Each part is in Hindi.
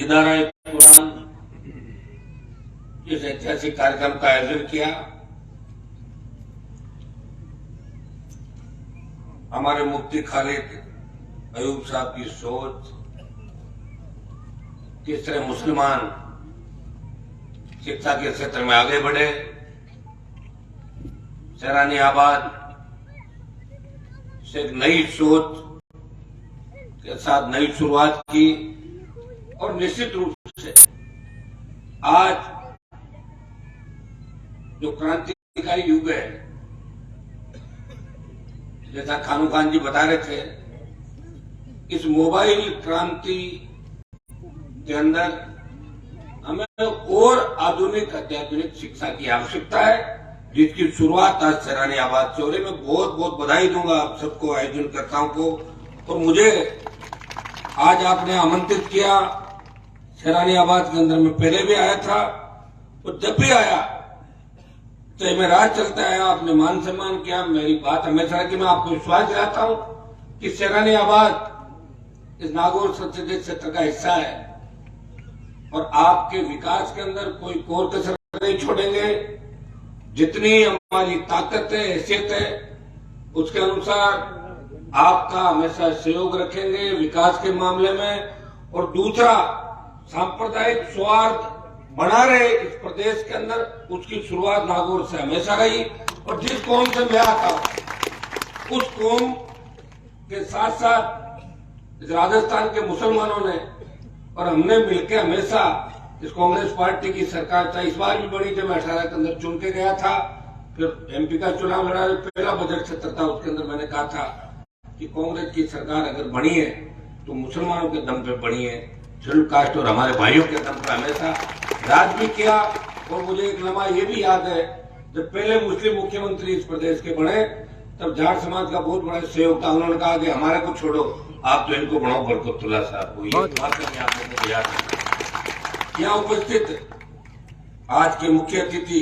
इदारा कुरान इस ऐतिहासिक कार्यक्रम का आयोजन किया। हमारे मुफ्ती खालिद अयूब साहब की सोच, किस तरह मुसलमान शिक्षा के क्षेत्र में आगे बढ़े, सैरानी आबाद से एक नई सोच के साथ नई शुरुआत की और निश्चित रूप से आज जो क्रांतिकारी युग है, जैसा खानू खान जी बता रहे थे, इस मोबाइल क्रांति के अंदर हमें और आधुनिक अत्याधुनिक शिक्षा की आवश्यकता है, जिसकी शुरुआत आज सैरानी आबाद से हो रही। मैं बहुत बहुत बधाई दूंगा आप सबको, आयोजनकर्ताओं को। और मुझे आज आपने आमंत्रित किया सैरानी आबाद के अंदर, मैं पहले भी आया था और जब भी आया तो मैं राह चलता आया, आपने मान सम्मान किया। मेरी बात हमेशा कि मैं आपको विश्वास दिलाता हूं कि सैरानी आबाद इस नागौर संसदीय क्षेत्र का हिस्सा है और आपके विकास के अंदर कोई कोर कसर नहीं छोड़ेंगे। जितनी हमारी ताकत है, हैसियत है, उसके अनुसार आपका हमेशा सहयोग रखेंगे विकास के मामले में। और दूसरा, सांप्रदायिक सौहार्द बना रहे इस प्रदेश के अंदर, उसकी शुरुआत नागौर से हमेशा रही। और जिस कौम से मैं आता हूं उस कौम के साथ साथ इस राजस्थान के मुसलमानों ने और हमने मिलकर हमेशा इस कांग्रेस पार्टी की सरकार था। इस बार भी बड़ी, जब मैं 18 के अंदर चुन के गया था, फिर एमपी का चुनाव लड़ा, पहला बजट सत्र था, उसके अंदर मैंने कहा था कि कांग्रेस की सरकार अगर बनी है तो मुसलमानों के दम पे बनी है, शेड्यूल कास्ट और हमारे भाइयों के दम पे हमेशा राज भी किया। और मुझे एक लम्हा ये भी याद है, जब पहले मुस्लिम मुख्यमंत्री इस प्रदेश के बने तब जाट समाज का बहुत बड़ा सहयोग था। उन्होंने कहा कि हमारे को छोड़ो, आप तो इनको बनाओ बरकतुल्ला साहब को। ये बात याद है। यहाँ उपस्थित आज के मुख्य अतिथि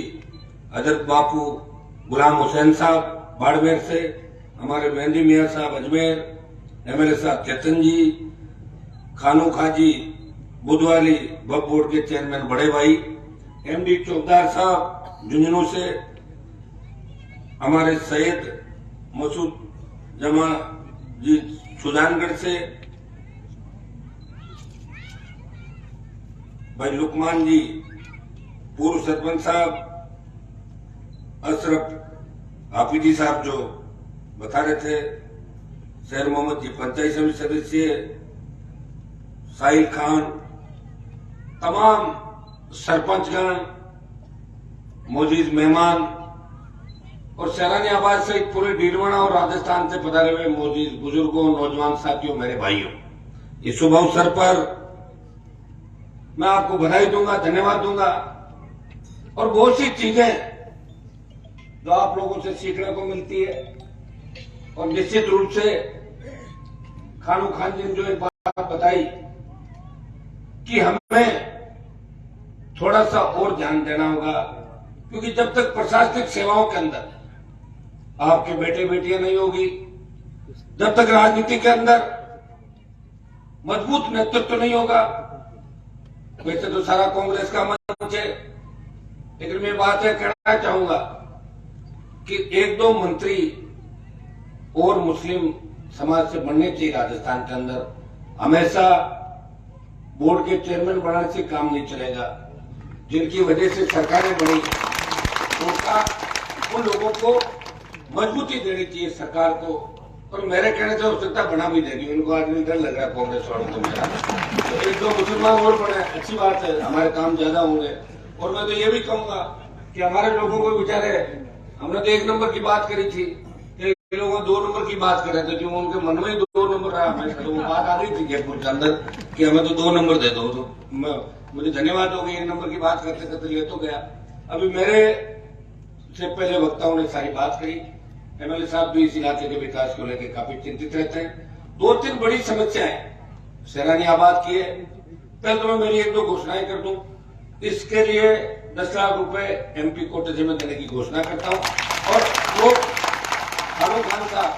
हजरत बापू गुलाम हुसैन साहब बाड़मेर से, हमारे मेहंदी मियाँ साहब अजमेर, एमएलए साहब चेतन जी, खानू खाजी बुधवाली वक्फ बोर्ड के चेयरमैन बड़े भाई, एमडी चौकदार साहब झुंझुनू से, हमारे सैयद मसूद जमा जी सुजानगढ़ से, भाई लुकमान जी पूर्व सरपंच साहब, अशरफ हाफिजी साहब जो बता रहे थे, शहर मोहम्मद जी पंचायत समिति सदस्य, साहिल खान, तमाम सरपंचगण, मौजूद मेहमान और सैरानी आबाद से पूरे डीडवाना और राजस्थान से पधारे हुए मौजूद बुजुर्गों, नौजवान साथियों, मेरे भाइयों, इस शुभ अवसर पर मैं आपको बधाई दूंगा, धन्यवाद दूंगा। और बहुत सी चीजें जो आप लोगों से सीखने को मिलती है, और निश्चित रूप से खानू खान जी ने जो एक बात बताई कि हमें थोड़ा सा और ध्यान देना होगा, क्योंकि जब तक प्रशासनिक सेवाओं के अंदर आपके बेटे बेटियां नहीं होगी, जब तक राजनीति के अंदर मजबूत नेतृत्व नहीं होगा, वैसे तो सारा कांग्रेस का मंच है, लेकिन मैं बात है कहना चाहूंगा कि एक दो मंत्री और मुस्लिम समाज से बनने चाहिए राजस्थान के अंदर। हमेशा बोर्ड के चेयरमैन बनाने से काम नहीं चलेगा। जिनकी वजह से सरकारें बनी, उन लोगों को मजबूती देनी चाहिए सरकार को। और मेरे कहने से हो सकता बना भी देगी, उनको आज भी डर लग रहा है कांग्रेस वालों को मेरा। तो एक दो मुसलमान और बने, अच्छी बात है, हमारे काम ज्यादा होंगे। और मैं तो ये भी कहूंगा कि हमारे लोगों को बेचारे, हमने तो 1 नंबर की बात करी थी, लोगों 2 नंबर की बात कर रहे थे, जो उनके मन में 2 नंबर रहा, हमेशा तो वो बात आ रही थी जयपुर के अंदर कि हमें तो 2 नंबर दे दो। तो मुझे धन्यवाद हो गई, 1 नंबर की बात करते करते ले तो गया। अभी मेरे से पहले वक्ताओं ने सारी बात करी, एमएलए साहब भी इस इलाके के विकास को लेकर काफी चिंतित रहते हैं। 2-3 बड़ी समस्याएं सैरानी आबाद की है। पहले तो मैं मेरी 1-2 घोषणाएं कर दूं, इसके लिए 10 लाख रुपए एमपी कोटे से मैं देने की घोषणा करता हूं। और वो खानू खान साहब,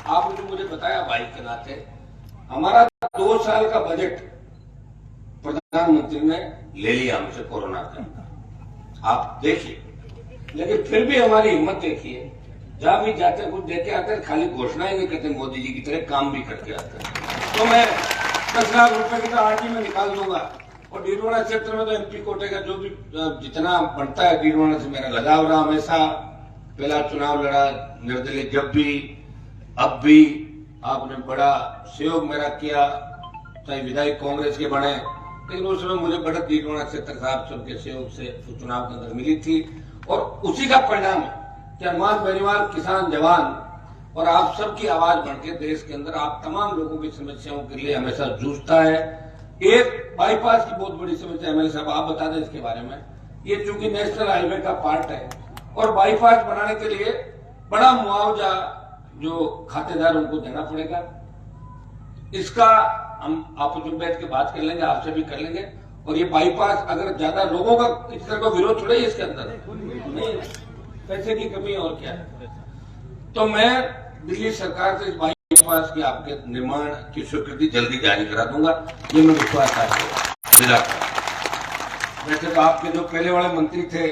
आपने जो मुझे बताया भाई के नाते, हमारा 2 साल का बजट प्रधानमंत्री ने ले लिया हमसे कोरोना के अंदर, आप देखिए। लेकिन फिर भी हमारी हिम्मत देखिए, जहां भी जाते कुछ देके आते हैं, खाली घोषणा ही नहीं करते, मोदी जी की तरह काम भी करके आते हैं। तो मैं 10 लाख रुपए की तो आरटी में निकाल दूंगा, और डीडवाना क्षेत्र में तो एमपी कोटे का जो भी जितना बनता है, डीडवाना से मेरा लगाव रहा हमेशा। पहला चुनाव लड़ा निर्दलीय, जब भी अब भी आपने बड़ा सहयोग मेरा किया, चाहे विधायक कांग्रेस के बने, लेकिन उस समय मुझे बड़ा डीडवाना क्षेत्र साहब सबके सहयोग से चुनाव के अंदर मिली थी। और उसी का परिणाम है कि हनुमान बेनीवाल किसान जवान और आप सबकी आवाज बन के देश के अंदर आप तमाम लोगों की समस्याओं के लिए हमेशा जूझता है। एक बाईपास की बहुत बड़ी समस्या है, मेरे साहब आप बता दें इसके बारे में। ये चूंकि नेशनल हाईवे का पार्ट है और बाईपास बनाने के लिए बड़ा मुआवजा जो खातेदार उनको देना पड़ेगा, इसका हम आपस में बैठ के बात कर लेंगे, आपसे भी कर लेंगे। और ये बाईपास अगर ज्यादा लोगों का इस तरह का विरोध थोड़ा ही इसके अंदर नहीं, पैसे की कमी और क्या है। तो मैं दिल्ली सरकार से इस बाईपास की आपके निर्माण की स्वीकृति जल्दी जारी करा दूंगा, ये मैं विश्वास दिलाता हूं। वैसे तो आपके जो पहले वाले मंत्री थे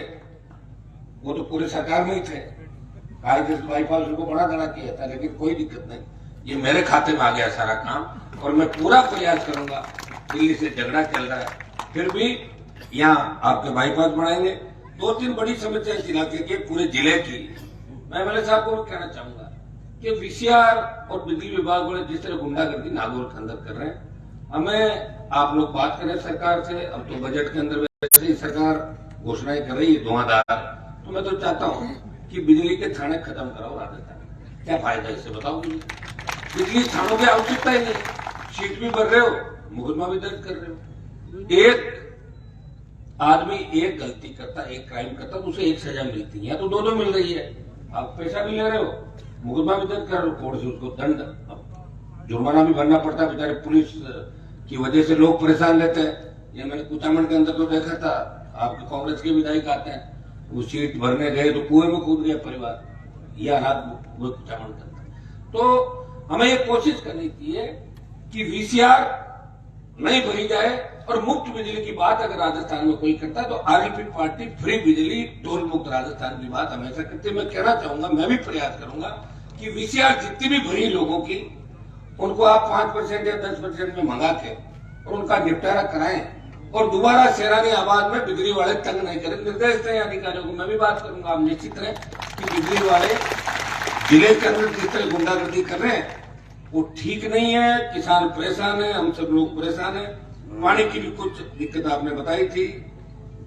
वो तो पूरे सरकार में ही थे, बाईपास उनको बड़ा धड़ा किया था, लेकिन कोई दिक्कत नहीं, ये मेरे खाते में आ गया सारा काम। और मैं पूरा प्रयास करूंगा, दिल्ली से झगड़ा चल रहा है फिर भी यहाँ आपके बाईपास बनाएंगे। 2-3 बड़ी समस्या इस इलाके की, पूरे जिले की। मैं एमएलए साहब को कहना चाहूंगा कि वीसीआर और बिजली विभाग वाले जिस तरह गुंडागर्दी नागौर के अंदर कर रहे हैं, हमें आप लोग बात करें सरकार से। अब तो बजट के अंदर वैसे ही सरकार घोषणाएं कर रही है धुआंधार, तो मैं तो चाहता हूँ कि बिजली के थाने खत्म कराओ राजस्थान। क्या फायदा इससे बताओ? बिजली थानों की आवश्यकता ही नहीं, सीट भी भर रहे हो, मुकदमा भी दर्ज कर रहे हो। एक आदमी एक गलती करता, एक क्राइम करता, तो उसे एक सजा मिलती है, या तो 2 मिल रही है। आप पैसा भी ले रहे हो, मुकदमा भी दर्ज कर रहे हो, कोर्ट से उसको दंड, जुर्माना भी भरना पड़ता है। बेचारे पुलिस की वजह से लोग परेशान रहते हैं। ये मैंने कुचामन के अंदर तो देखा था, आपके कांग्रेस के विधायक आते हैं, वो सीट भरने गए तो कुएं में कूद गया परिवार, यह हालात वो कुचामन करते हैं। तो हमें ये कोशिश करनी चाहिए कि वीसीआर नहीं भरी जाए, और मुफ्त बिजली की बात अगर राजस्थान में कोई करता है तो आरएलपी पार्टी फ्री बिजली टोल मुक्त राजस्थान की बात हमेशा करती है। मैं कहना चाहूंगा, मैं भी प्रयास करूंगा कि वीसीआर जितनी भी भरी लोगों की, उनको आप 5% या 10% में मंगा के और उनका निपटारा कराएं, और दोबारा शेरानी आबाद में बिजली वाले तंग नहीं करें। निर्देश दें अधिकारियों को, मैं भी बात करूंगा, आप निश्चित रहे कि बिजली वाले जिले के अंदर जिस तरह गुंडागर्दी कर रहे हैं वो ठीक नहीं है। किसान परेशान है, हम सब लोग परेशान है। पानी की भी कुछ दिक्कत आपने बताई थी,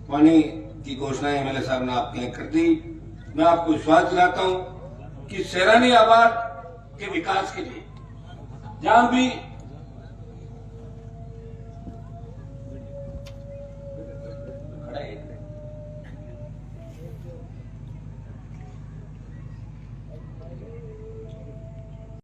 पानी की घोषणाएं एमएलए साहब ने आपके यहाँ कर दी। मैं आपको विश्वास दिलाता हूं कि शेरानी आबाद के विकास के लिए जहां भी